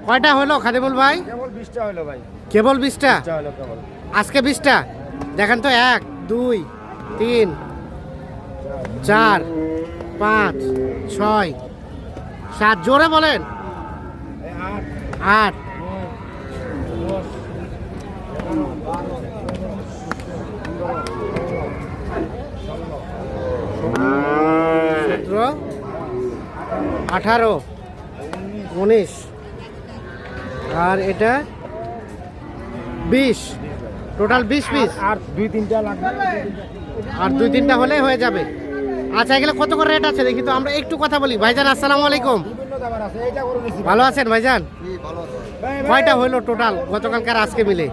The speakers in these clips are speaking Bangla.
কয়টা হলো খাদিমুল ভাই? কেবল 20টা হলো ভাই। কেবল 20টা? হলো কেবল। আজকে 20টা? দেখেন তো 1 2 3 4 5 6 7 জোরে বলেন। 8 17 18 19 আর এটা 20 টোটাল 20 পিস। আর 2-3টা লাগবে। আর 2-3টা হলে হয়ে যাবে। আচ্ছা এগুলো কত করে রেট আছে দেখি তো, আমরা একটু কথা বলি। ভাইজান আসসালামু আলাইকুম, বিভিন্ন দাবার আছে। এইটা করে নিছি। ভালো আছেন ভাইজান? ভালো আছে। কয়টা হইলো টোটাল গতকালকার আজকে মিলে?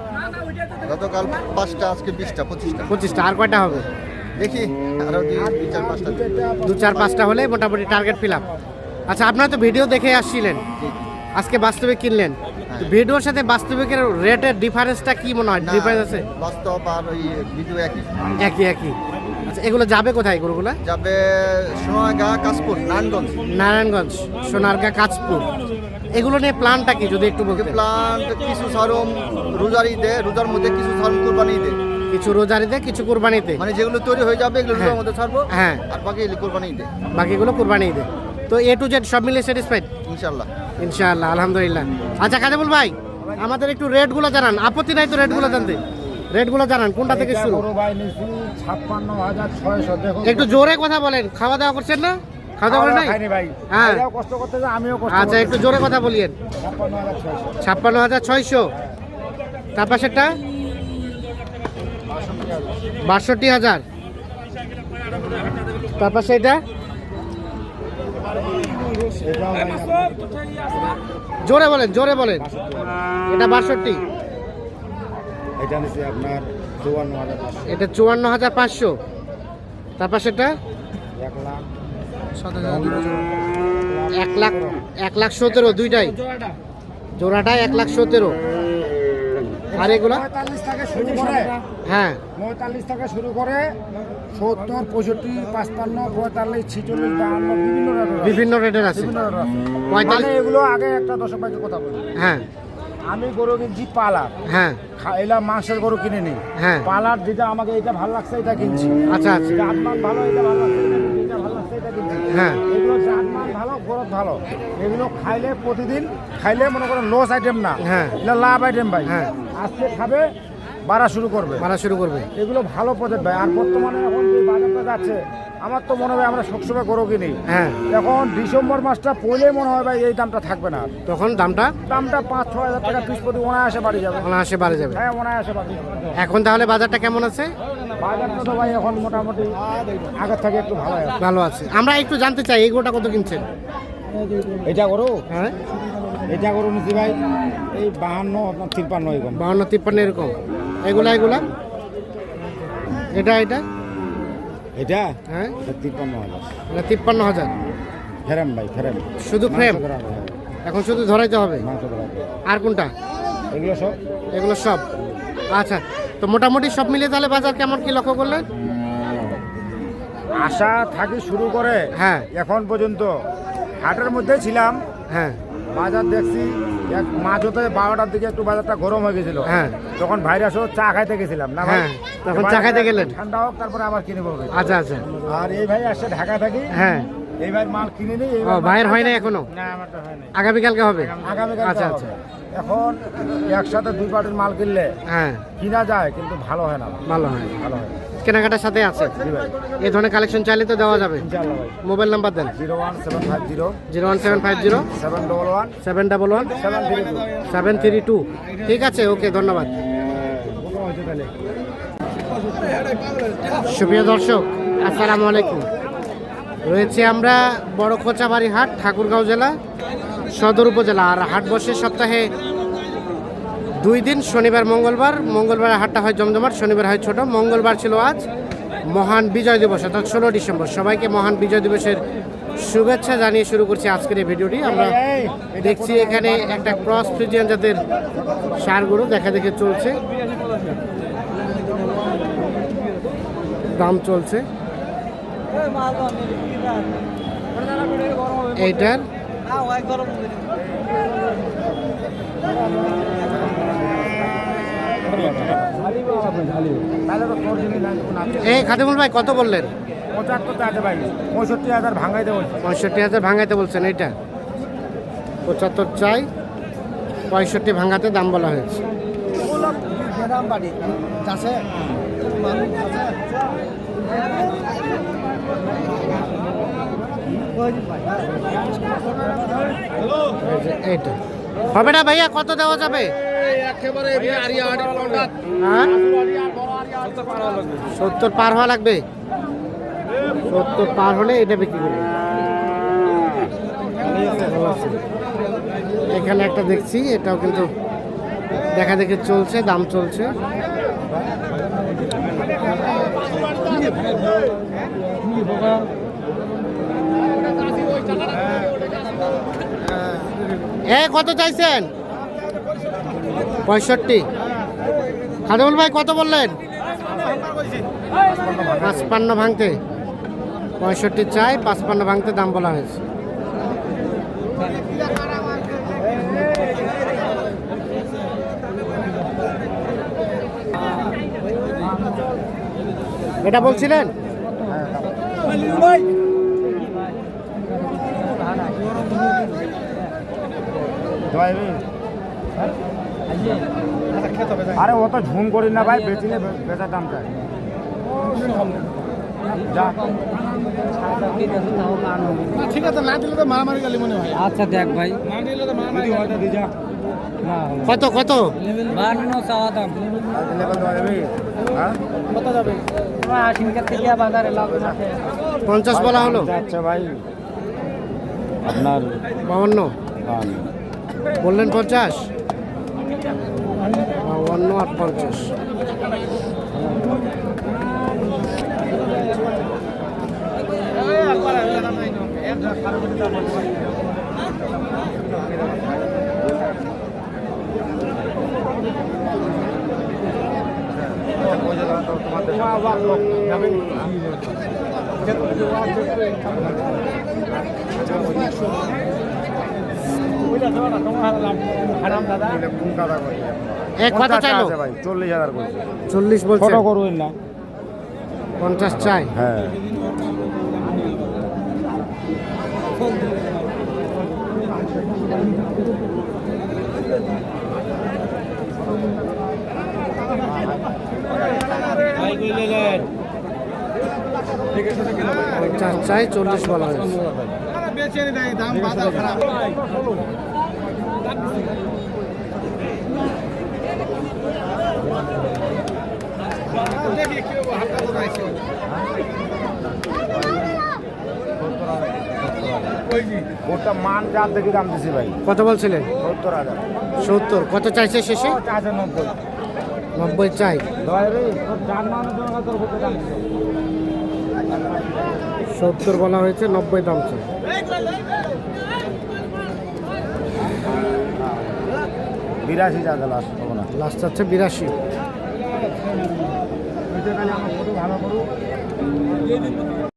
গতকাল 5টা, আজকে 20টা, 25টা। 25টা। আর কয়টা হবে? দেখি আরো 2-4-5টা। 2-4-5টা হলে মোটামুটি টার্গেট ফিল আপ। আচ্ছা আপনারা তো ভিডিও দেখে আসছিলেন, আজকে বাস্তবে কিনলেন, তো ভিডিওর সাথে বাস্তবিকের রেটের ডিফারেন্সটা কি মনে হয়? ডিফারেন্স আছে? বাস্তব আর ওই ভিডিও একই। একই একই। আচ্ছা এগুলো যাবে কোথায় গরুগুলা? যাবে সোনারগাঁ, কাশপুর, নারায়ণগঞ্জ। নারায়ণগঞ্জ, সোনারগাঁ, কাঁচপুর। এগুলো নিয়ে প্ল্যানটা কি যদি একটু বলতেন? প্লান্ট কিছু সারম রোজার ঈদে, রোজার মধ্যে কিছু সারম কুরবানি ঈদে। কিছু রোজারিতে, কিছু কুরবানিতে। মানে যেগুলো তৈরি হয়ে যাবে এগুলো রোজার মধ্যে ছাড়বো। হ্যাঁ। আর বাকি কুরবানি ঈদে। বাকিগুলো কুরবানি ঈদে। তো A to Z সব মিলে স্যাটিসফাইড ইনশাআল্লাহ। ইনশাআল্লাহ, আলহামদুলিল্লাহ। আচ্ছা কাজেবুল ভাই, আমাদের একটু রেটগুলো জানান। আপত্তি নাই তো রেটগুলো জানতে? রেটগুলো জানান কোনটা থেকে শুরু? বড় ভাই নিছি 56,600। দেখো একটু জোরে কথা বলেন। খাওয়া দাওয়া করছেন না? খাওয়া দাওয়া নাই? খাইনি ভাই। হ্যাঁ। এরাও কষ্ট করতেছে, আমিও কষ্ট আচ্ছা একটু জোরে কথা বলিয়েন। 56,600। 56,600। তার পাশেরটা 62,000। তার পাশে এটা এটাও ভাই জোরে বলেন, জোরে বলেন। এটা 62। এটা নিছি আপনার 54,500। এটা 54,500। তার পাশেরটা 1,17,000। দুইটাই জোড়াটা 1,17,000। আর এগুলো 45 থেকে শুরু করে, হ্যাঁ 45 থেকে শুরু করে 70, 65, 55, 45, 46, 52 বিভিন্ন রেটের আছে। বিভিন্ন রেটের আছে। 45 মানে এগুলো আগে একটা দর্শক ভাইকে কথা বলি। হ্যাঁ আমি গরু কিনছি পালার, হ্যাঁ এলা মাংসের গরু কিনে নি। হ্যাঁ। পালার যেটা আমাকে এটা ভালো লাগছে এটা কিনছি। আচ্ছা আচ্ছা জাতমান ভালো, এটা ভালো লাগছে এটা কিনছি, এটা ভালো লাগছে এটা কিনছি। হ্যাঁ। এগুলো জাতমান ভালো, গ্রোথ ভালো। এগুলো খাইলে প্রতিদিন খাইলে মনে করেন লস আইটেম না, হ্যাঁ। এটা লাভ আইটেম ভাই। হ্যাঁ। আজকে খাবে বাড়া শুরু করবে, মারা শুরু করবে। এগুলো ভালো প্রজেক্ট ভাই। আর বর্তমানে এখন যে বাজারটা যাচ্ছে, আমার তো মনে হয় আমরা সবসময় গরু কিনি। হ্যাঁ। এখন ডিসেম্বর মাসটা পড়লেই মনে হয় ভাই এই দামটা থাকবে না আর। তখন দামটা দামটা 5-6 হাজার টাকা পিস প্রতি অনায়াসে বাড়ি যাবে। অনায়াসে বাড়ে যাবে। হ্যাঁ অনায়াসে বাড়ি যাবে। এখন তাহলে বাজারটা কেমন আছে? বাজারটা তো ভাই এখন মোটামুটি আগের থেকে একটু ভালো আছে। ভালো আছে। আমরা একটু জানতে চাই এই গোটা কত কিনছেন? এটা গরু, হ্যাঁ এটা গরু নিচ্ছি ভাই এই 52, আপনার 53 এরকম। 52-53 এরকম। এগুলা এটা এটা হ্যাঁ 53,000। এটা 53,000 ফ্রেম ভাই, ফ্রেম শুধু ফ্রেম। এখন শুধু ধরাইতে হবে। মাংস ধরাবে। আর কোনটা? এগুলো সব এগুলো সব। আচ্ছা তো মোটামুটি সব মিলিয়ে তাহলে বাজার কেমন কি লক্ষ্য করলেন? আশা থাকি শুরু করে হ্যাঁ এখন পর্যন্ত হাটের মধ্যে ছিলাম। হ্যাঁ বাজার দেখছি এক মাঝ হতে 12টার দিকে একটু বাজারটা গরম হয়ে গেছিল। হ্যাঁ। তখন ভাইরাস চা খাইতে গেছিলাম না ভাই। হ্যাঁ, তখন চা খাইতে গেলেন। ঠান্ডা হোক তারপরে আবার কিনে পড়বে। আচ্ছা আচ্ছা আর এই ভাই আসছে ঢাকা থাকি। হ্যাঁ। এই ভাই মাল কিনে নিই। ও ভাইয়ের হয় না এখনো? না আমারটা হয় না, আগামীকালকে হবে? আগামীকাল। আচ্ছা আচ্ছা এখন একসাথে 2 পার্টির মাল কিনলে হ্যাঁ কিনা যায় কিন্তু ভালো হয় না ভাই। ভালো হয়। ভালো হয় কেনাকাটার সাথে আছে। জি ভাই এই ধরনের কালেকশন চাইলে তো দেওয়া যাবে। ইনশাআল্লাহ ভাই। মোবাইল নাম্বার দেন। 01750 01750 711 711 732। 732। ঠিক আছে, ওকে, ধন্যবাদ। সুপ্রিয় দর্শক আসসালামু আলাইকুম। রয়েছে আমরা বড় খোঁচাবাড়ি হাট, ঠাকুরগাঁও জেলা, সদর উপজেলা। আর হাট বসে সপ্তাহে 2 দিন, শনিবার মঙ্গলবার। মঙ্গলবার হাটটা হয় জমজমাট, শনিবার হয় ছোট। মঙ্গলবার ছিল আজ মহান বিজয় দিবস, অর্থাৎ 16 ডিসেম্বর। সবাইকে মহান বিজয় দিবসের শুভেচ্ছা জানিয়ে শুরু করছি আজকের এই ভিডিওটি। আমরা দেখছি এখানে একটা ক্রস ফ্রিজিয়ান জাতের ষাঁড় দেখা দেখে চলছে, দাম চলছে এইটার। তাহলে তো তোর জমি নাই, কোনো আছে? এই খাদিমুল ভাই কত বললেন? 75 আছে ভাই, 65,000 ভাঙাইতে বলছে। 65,000 ভাঙাইতে বলছেন। এইটা 75 চাই, 65 ভাঙাতে দাম বলা হয়েছে। এই যে এইটা হবে না ভাইয়া, কত দেওয়া যাবে? হ্যাঁ 70 পার হওয়া লাগবে। 70 পার হলে এটা বিক্রি করবে। এখানে একটা দেখছি, এটাও কিন্তু দেখা দেখে চলছে, দাম চলছে। কত চাইছেন? 65। খাদিমুল ভাই কত বললেন? 55 ভাঙতে। 65 চাই, 55 ভাঙতে দাম বলা হয়েছে। এটা বলছিলেন? আরে ও তো ঝুম করি না ভাই, বেচিলে বেচার দাম চাই। যা ঠিক আছে, না দিলে তো মারামারি গালি মনে হয়। আচ্ছা দেখ ভাই, না দিলে তো মারামারি হয়, দি যা। কত কত? 52 চাওয়া দাম। কত যাবে? আশিনকার থেকে বাজারে লাভ আছে। 50 বলা হলো। আচ্ছা ভাই, আপনার 52 বললেন। 50 52 আর 50। কত চাইলো? 40,000 করে। 40 বলছে। করবেন না? 50 চাই। হ্যাঁ, চাই 40 বলা হয়েছে। ওটা মান যার দেখি দাম দিছি ভাই। কত বলছিলেন? 70,000। 70। কত চাইছে শেষে? 90। 90 চাই। 70 বলা হয়েছে, 90 দাম চাই। বিরাশি টাকা লাস্ট হবে না। লাস্ট আছে 82। ভালো করু